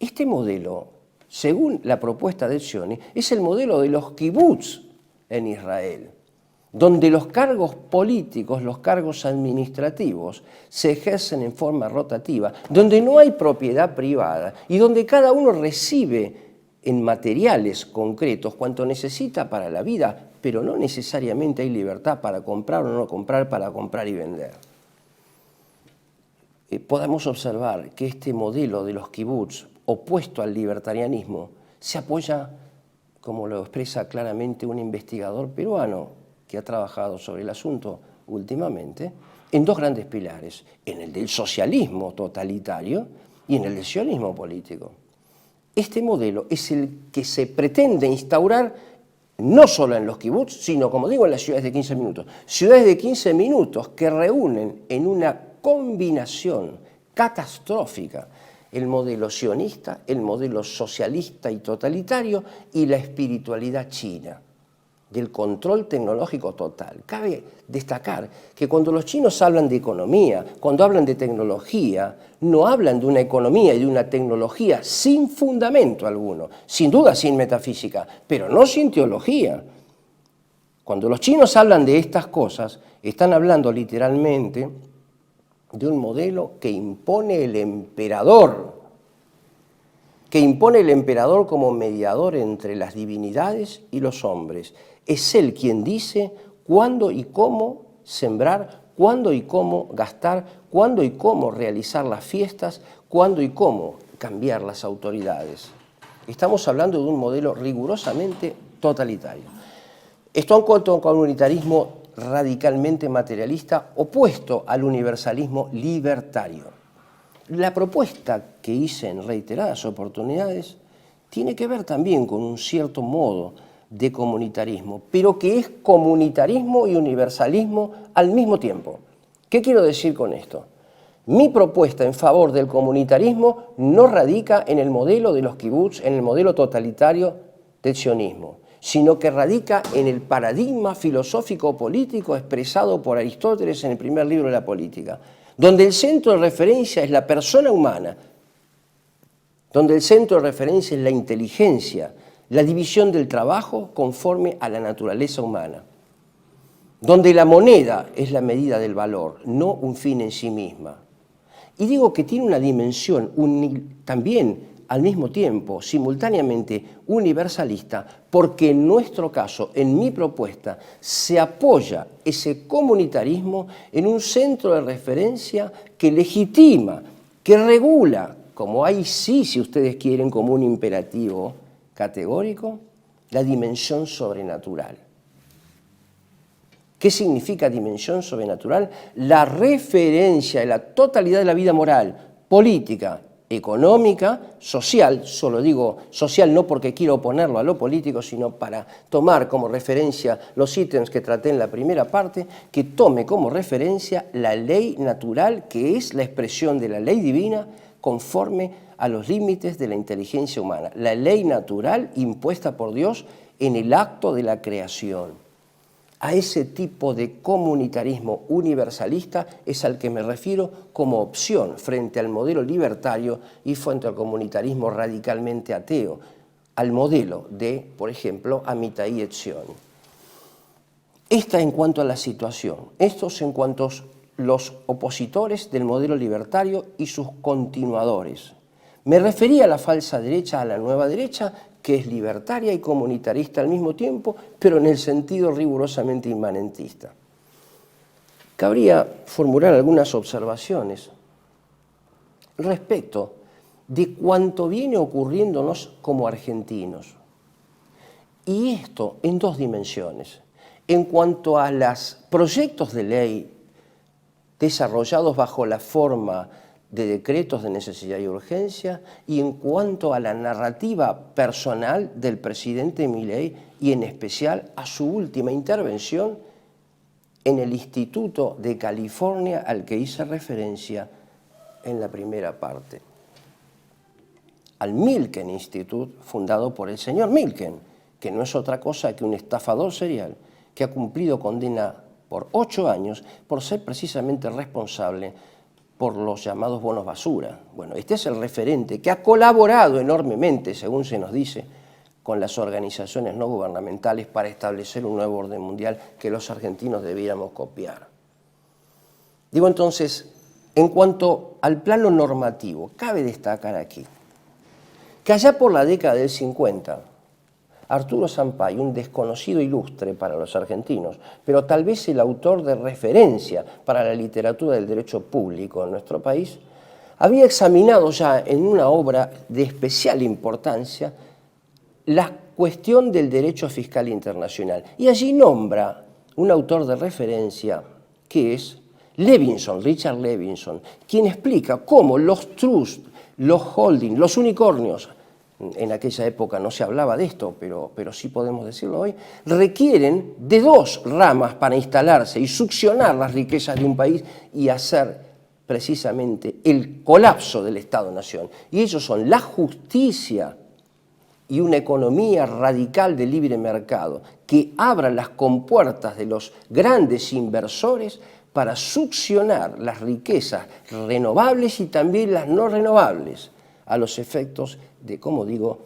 Este modelo, según la propuesta de Etzioni, es el modelo de los kibutz en Israel, donde los cargos políticos, los cargos administrativos se ejercen en forma rotativa, donde no hay propiedad privada y donde cada uno recibe en materiales concretos cuanto necesita para la vida, pero no necesariamente hay libertad para comprar o no comprar, para comprar y vender. Podemos observar que este modelo de los kibutz, opuesto al libertarianismo, se apoya, como lo expresa claramente un investigador peruano que ha trabajado sobre el asunto últimamente, en dos grandes pilares, en el del socialismo totalitario y en el del sionismo político. Este modelo es el que se pretende instaurar no solo en los kibutz, sino, como digo, en las ciudades de 15 minutos. Ciudades de 15 minutos que reúnen en una combinación catastrófica el modelo sionista, el modelo socialista y totalitario y la espiritualidad china, del control tecnológico total. Cabe destacar que cuando los chinos hablan de economía, cuando hablan de tecnología, no hablan de una economía y de una tecnología sin fundamento alguno, sin duda sin metafísica, pero no sin teología. Cuando los chinos hablan de estas cosas, están hablando literalmente de un modelo que impone el emperador, como mediador entre las divinidades y los hombres. Es él quien dice cuándo y cómo sembrar, cuándo y cómo gastar, cuándo y cómo realizar las fiestas, cuándo y cómo cambiar las autoridades. Estamos hablando de un modelo rigurosamente totalitario. Esto en cuanto a un comunitarismo radicalmente materialista, opuesto al universalismo libertario. La propuesta que hice en reiteradas oportunidades tiene que ver también con un cierto modo de comunitarismo, pero que es comunitarismo y universalismo al mismo tiempo. ¿Qué quiero decir con esto? Mi propuesta en favor del comunitarismo no radica en el modelo de los kibutz, en el modelo totalitario del sionismo, sino que radica en el paradigma filosófico-político expresado por Aristóteles en el primer libro de la Política, donde el centro de referencia es la persona humana, donde el centro de referencia es la inteligencia, la división del trabajo conforme a la naturaleza humana, donde la moneda es la medida del valor, no un fin en sí misma. Y digo que tiene una dimensión también al mismo tiempo, simultáneamente universalista, porque en nuestro caso, en mi propuesta, se apoya ese comunitarismo en un centro de referencia que legitima, que regula, como hay sí, si ustedes quieren, como un imperativo categórico, la dimensión sobrenatural. ¿Qué significa dimensión sobrenatural? La referencia de la totalidad de la vida moral, política, económica, social, solo digo social no porque quiero oponerlo a lo político, sino para tomar como referencia los ítems que traté en la primera parte, que tome como referencia la ley natural, que es la expresión de la ley divina conforme a los límites de la inteligencia humana, la ley natural impuesta por Dios en el acto de la creación. A ese tipo de comunitarismo universalista es al que me refiero como opción frente al modelo libertario y frente al comunitarismo radicalmente ateo, al modelo de, por ejemplo, Amitai Etzion. Esta en cuanto a la situación, estos en cuanto a los opositores del modelo libertario y sus continuadores. Me refería a la falsa derecha, a la nueva derecha, que es libertaria y comunitarista al mismo tiempo, pero en el sentido rigurosamente inmanentista. Cabría formular algunas observaciones respecto de cuánto viene ocurriéndonos como argentinos. Y esto en dos dimensiones. En cuanto a los proyectos de ley desarrollados bajo la forma de decretos de necesidad y urgencia, y en cuanto a la narrativa personal del presidente Milei y en especial a su última intervención en el Instituto de California al que hice referencia en la primera parte. Al Milken Institute, fundado por el señor Milken, que no es otra cosa que un estafador serial que ha cumplido condena por 8 años por ser precisamente responsable por los llamados bonos basura. Bueno, este es el referente que ha colaborado enormemente, según se nos dice, con las organizaciones no gubernamentales para establecer un nuevo orden mundial que los argentinos debiéramos copiar. Digo entonces, en cuanto al plano normativo, cabe destacar aquí que allá por la década del 50, Arturo Sampaio, un desconocido ilustre para los argentinos, pero tal vez el autor de referencia para la literatura del derecho público en nuestro país, había examinado ya en una obra de especial importancia la cuestión del derecho fiscal internacional. Y allí nombra un autor de referencia que es Levinson, Richard Levinson, quien explica cómo los trusts, los holdings, los unicornios, en aquella época no se hablaba de esto, pero sí podemos decirlo hoy, requieren de dos ramas para instalarse y succionar las riquezas de un país y hacer precisamente el colapso del Estado-Nación. Y ellos son la justicia y una economía radical de libre mercado que abra las compuertas de los grandes inversores para succionar las riquezas renovables y también las no renovables a los efectos de, como digo,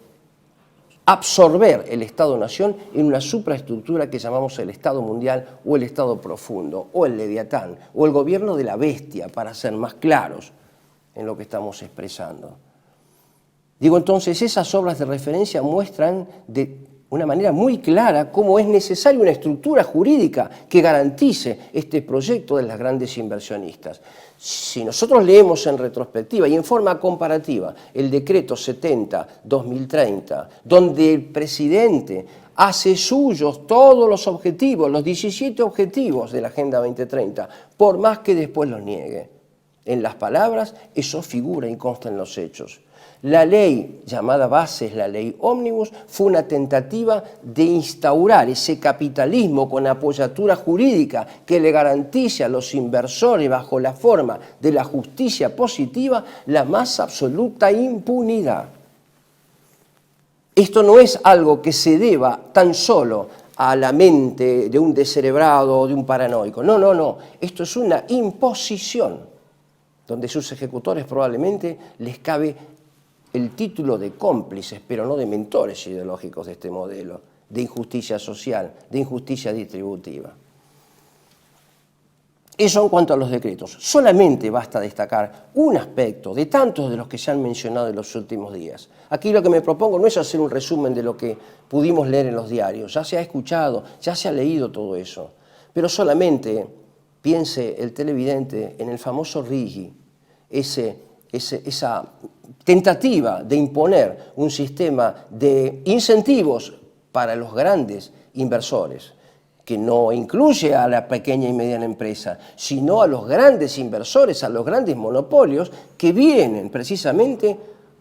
absorber el Estado-Nación en una supraestructura que llamamos el Estado mundial o el Estado profundo o el Leviatán o el gobierno de la bestia, para ser más claros en lo que estamos expresando. Digo entonces, esas obras de referencia muestran de una manera muy clara cómo es necesaria una estructura jurídica que garantice este proyecto de las grandes inversionistas. Si nosotros leemos en retrospectiva y en forma comparativa el decreto 70-2030, donde el presidente hace suyos todos los objetivos, los 17 objetivos de la Agenda 2030, por más que después los niegue. En las palabras, eso figura y consta en los hechos. La ley llamada Bases, la ley Ómnibus, fue una tentativa de instaurar ese capitalismo con apoyatura jurídica que le garantice a los inversores, bajo la forma de la justicia positiva, la más absoluta impunidad. Esto no es algo que se deba tan solo a la mente de un descerebrado o de un paranoico. No, no, no. Esto es una imposición donde sus ejecutores probablemente les cabe el título de cómplices, pero no de mentores ideológicos de este modelo, de injusticia social, de injusticia distributiva. Eso en cuanto a los decretos. Solamente basta destacar un aspecto de tantos de los que se han mencionado en los últimos días. Aquí lo que me propongo no es hacer un resumen de lo que pudimos leer en los diarios, ya se ha escuchado, ya se ha leído todo eso, pero solamente piense el televidente en el famoso RIGI, esa tentativa de imponer un sistema de incentivos para los grandes inversores, que no incluye a la pequeña y mediana empresa, sino a los grandes inversores, a los grandes monopolios que vienen precisamente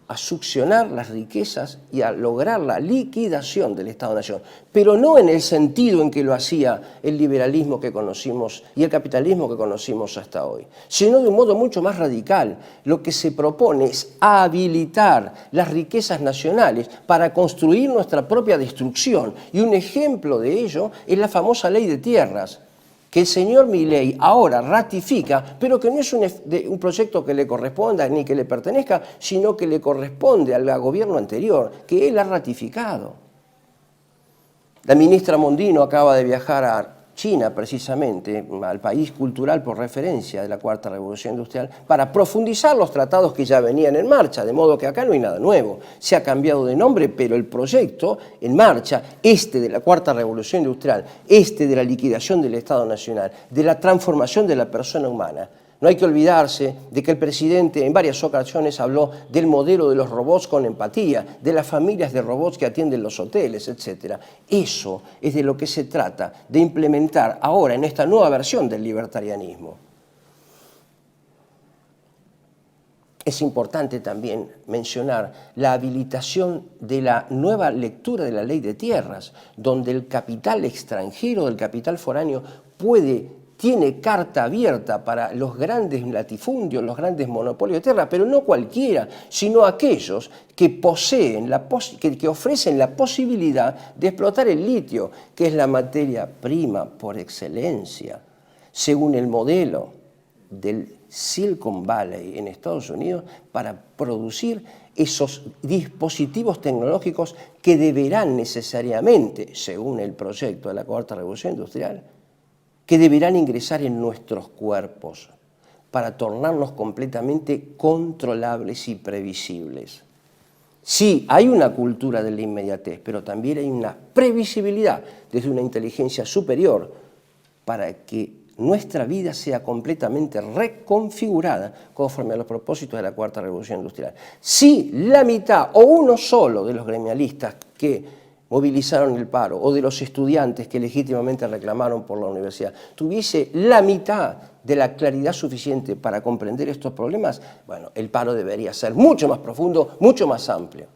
a succionar las riquezas y a lograr la liquidación del Estado-Nación, pero no en el sentido en que lo hacía el liberalismo que conocimos y el capitalismo que conocimos hasta hoy, sino de un modo mucho más radical. Lo que se propone es habilitar las riquezas nacionales para construir nuestra propia destrucción, y un ejemplo de ello es la famosa ley de tierras, que el señor Milei ahora ratifica, pero que no es un proyecto que le corresponda ni que le pertenezca, sino que le corresponde al gobierno anterior, que él ha ratificado. La ministra Mondino acaba de viajar a China, precisamente, al país cultural por referencia de la Cuarta Revolución Industrial, para profundizar los tratados que ya venían en marcha, de modo que acá no hay nada nuevo. Se ha cambiado de nombre, pero el proyecto en marcha, este de la Cuarta Revolución Industrial, este de la liquidación del Estado Nacional, de la transformación de la persona humana. No hay que olvidarse de que el presidente en varias ocasiones habló del modelo de los robots con empatía, de las familias de robots que atienden los hoteles, etc. Eso es de lo que se trata de implementar ahora en esta nueva versión del libertarianismo. Es importante también mencionar la habilitación de la nueva lectura de la ley de tierras, donde el capital extranjero, el capital foráneo, tiene carta abierta para los grandes latifundios, los grandes monopolios de tierra, pero no cualquiera, sino aquellos que poseen, que ofrecen la posibilidad de explotar el litio, que es la materia prima por excelencia, según el modelo del Silicon Valley en Estados Unidos para producir esos dispositivos tecnológicos que deberán necesariamente, según el proyecto de la Cuarta Revolución Industrial, que deberán ingresar en nuestros cuerpos para tornarnos completamente controlables y previsibles. Sí, hay una cultura de la inmediatez, pero también hay una previsibilidad desde una inteligencia superior para que nuestra vida sea completamente reconfigurada conforme a los propósitos de la Cuarta Revolución Industrial. Si la mitad o uno solo de los gremialistas que movilizaron el paro o de los estudiantes que legítimamente reclamaron por la universidad tuviese la mitad de la claridad suficiente para comprender estos problemas, bueno, el paro debería ser mucho más profundo, mucho más amplio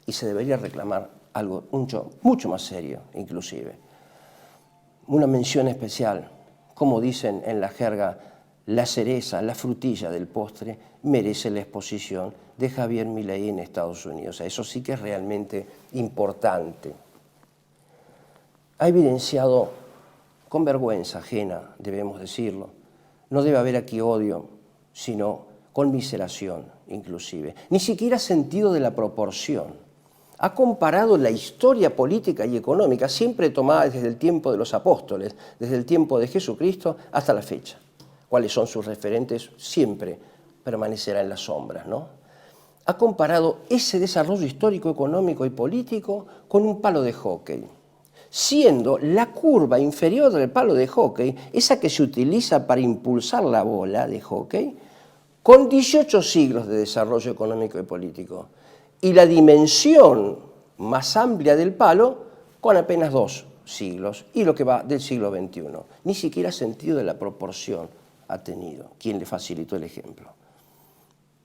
y se debería reclamar algo mucho más serio inclusive. Una mención especial, como dicen en la jerga, la cereza, la frutilla del postre, merece la exposición de Javier Milei en Estados Unidos. Eso sí que es realmente importante. Ha evidenciado, con vergüenza ajena, debemos decirlo, no debe haber aquí odio, sino conmiseración, inclusive. Ni siquiera sentido de la proporción. Ha comparado la historia política y económica, siempre tomada desde el tiempo de los apóstoles, desde el tiempo de Jesucristo hasta la fecha. Cuáles son sus referentes, siempre permanecerá en las sombras, ¿no? Ha comparado ese desarrollo histórico, económico y político con un palo de hockey, siendo la curva inferior del palo de hockey, esa que se utiliza para impulsar la bola de hockey, con 18 siglos de desarrollo económico y político, y la dimensión más amplia del palo con apenas 2 siglos, y lo que va del siglo XXI. Ni siquiera sentido de la proporción ha tenido quien le facilitó el ejemplo.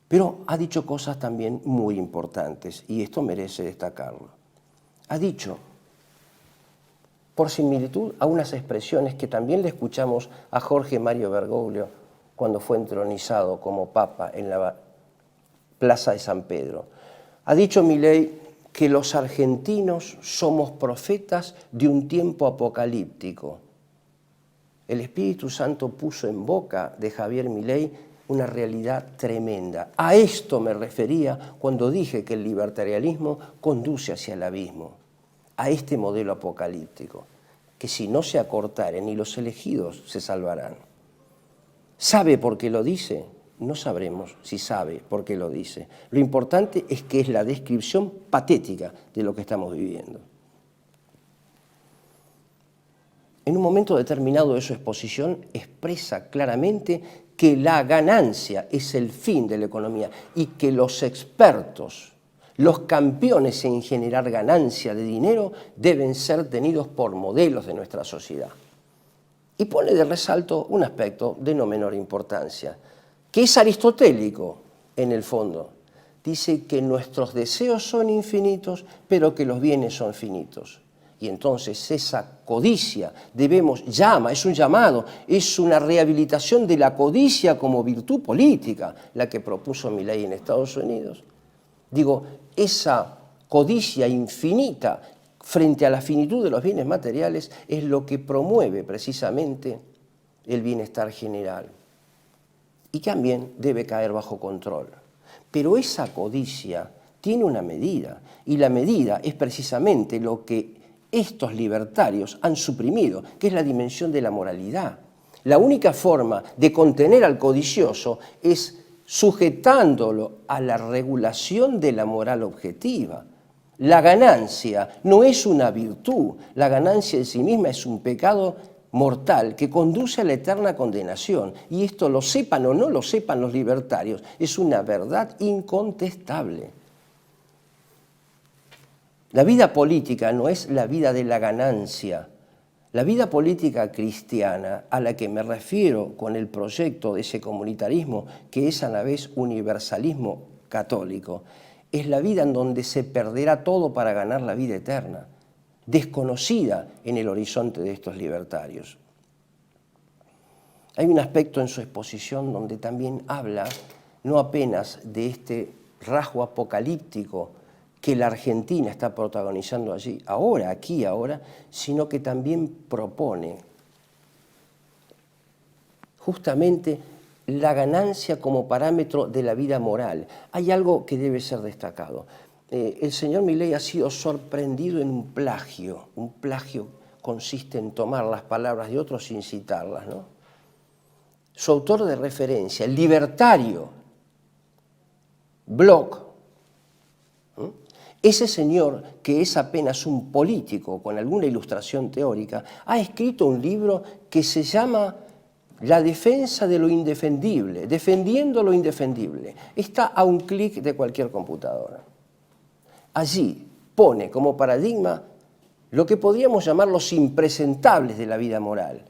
Pero ha dicho cosas también muy importantes, y esto merece destacarlo. Ha dicho, por similitud a unas expresiones que también le escuchamos a Jorge Mario Bergoglio cuando fue entronizado como papa en la Plaza de San Pedro. Ha dicho Milei que los argentinos somos profetas de un tiempo apocalíptico. El Espíritu Santo puso en boca de Javier Milei una realidad tremenda. A esto me refería cuando dije que el libertarianismo conduce hacia el abismo, a este modelo apocalíptico, que si no se acortare ni los elegidos se salvarán. ¿Sabe por qué lo dice? No sabremos si sabe por qué lo dice. Lo importante es que es la descripción patética de lo que estamos viviendo. En un momento determinado de su exposición expresa claramente que la ganancia es el fin de la economía y que los expertos, los campeones en generar ganancia de dinero, deben ser tenidos por modelos de nuestra sociedad. Y pone de resalto un aspecto de no menor importancia, que es aristotélico en el fondo. Dice que nuestros deseos son infinitos, pero que los bienes son finitos. Y entonces esa codicia es un llamado, es una rehabilitación de la codicia como virtud política, la que propuso Milei en Estados Unidos. Digo, esa codicia infinita frente a la finitud de los bienes materiales es lo que promueve precisamente el bienestar general y también debe caer bajo control. Pero esa codicia tiene una medida y la medida es precisamente lo que estos libertarios han suprimido, que es la dimensión de la moralidad. La única forma de contener al codicioso es sujetándolo a la regulación de la moral objetiva. La ganancia no es una virtud, la ganancia en sí misma es un pecado mortal que conduce a la eterna condenación. Y esto, lo sepan o no lo sepan los libertarios, es una verdad incontestable. La vida política no es la vida de la ganancia. La vida política cristiana, a la que me refiero con el proyecto de ese comunitarismo, que es a la vez universalismo católico, es la vida en donde se perderá todo para ganar la vida eterna, desconocida en el horizonte de estos libertarios. Hay un aspecto en su exposición donde también habla no apenas de este rasgo apocalíptico que la Argentina está protagonizando allí, aquí, ahora, sino que también propone justamente la ganancia como parámetro de la vida moral. Hay algo que debe ser destacado. El señor Milei ha sido sorprendido en un plagio. Un plagio consiste en tomar las palabras de otros sin citarlas, ¿no? Su autor de referencia, el libertario Bloch, ese señor, que es apenas un político con alguna ilustración teórica, ha escrito un libro que se llama La defensa de lo indefendible, defendiendo lo indefendible. Está a un clic de cualquier computadora. Allí pone como paradigma lo que podríamos llamar los impresentables de la vida moral.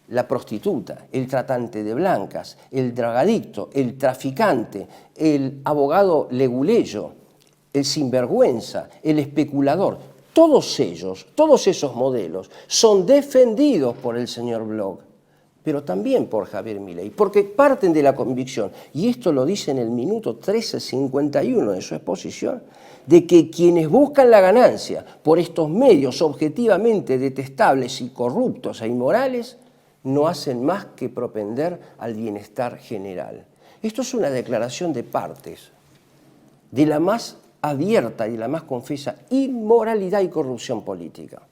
La prostituta, el tratante de blancas, el drogadicto, el traficante, el abogado leguleyo, el sinvergüenza, el especulador. Todos ellos, todos esos modelos son defendidos por el señor Bloch, pero también por Javier Milei, porque parten de la convicción, y esto lo dice en el minuto 13:51 de su exposición, de que quienes buscan la ganancia por estos medios objetivamente detestables y corruptos e inmorales no hacen más que propender al bienestar general. Esto es una declaración de partes, de la más abierta y la más confesa inmoralidad y corrupción política.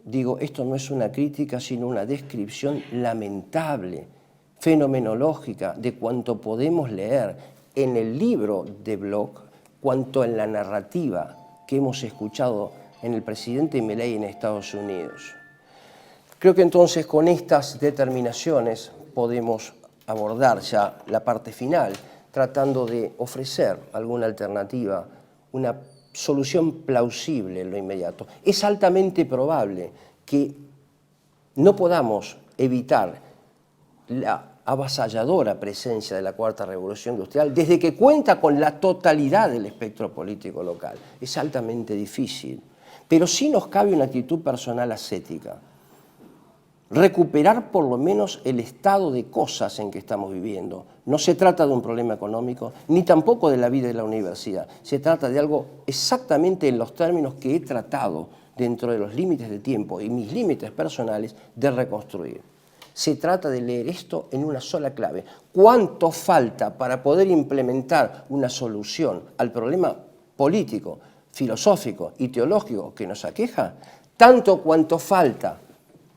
Digo, esto no es una crítica, sino una descripción lamentable, fenomenológica, de cuanto podemos leer en el libro de Bloch, cuanto en la narrativa que hemos escuchado en el presidente Milei en Estados Unidos. Creo que entonces con estas determinaciones podemos abordar ya la parte final, tratando de ofrecer alguna alternativa, una solución plausible en lo inmediato. Es altamente probable que no podamos evitar la avasalladora presencia de la Cuarta Revolución Industrial desde que cuenta con la totalidad del espectro político local. Es altamente difícil, pero sí nos cabe una actitud personal ascética. Recuperar por lo menos el estado de cosas en que estamos viviendo. No se trata de un problema económico, ni tampoco de la vida de la universidad. Se trata de algo exactamente en los términos que he tratado dentro de los límites de tiempo y mis límites personales de reconstruir. Se trata de leer esto en una sola clave. ¿Cuánto falta para poder implementar una solución al problema político, filosófico y teológico que nos aqueja? Tanto cuanto falta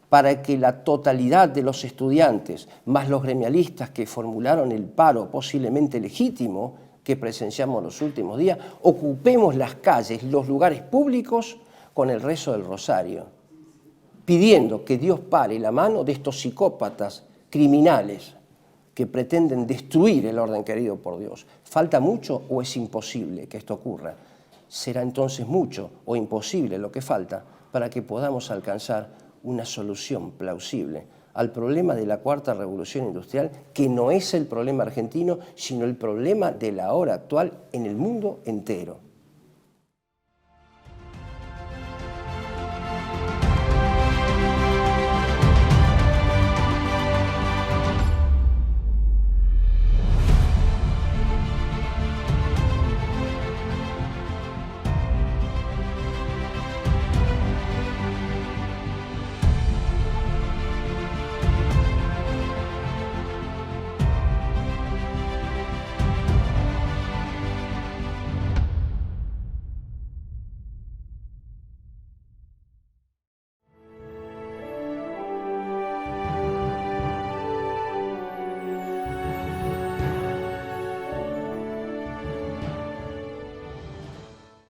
para que la totalidad de los estudiantes, más los gremialistas que formularon el paro posiblemente legítimo que presenciamos los últimos días, ocupemos las calles, los lugares públicos con el rezo del rosario, pidiendo que Dios pare la mano de estos psicópatas criminales que pretenden destruir el orden querido por Dios. ¿Falta mucho o es imposible que esto ocurra? Será entonces mucho o imposible lo que falta para que podamos alcanzar una solución plausible al problema de la Cuarta Revolución Industrial, que no es el problema argentino, sino el problema de la hora actual en el mundo entero.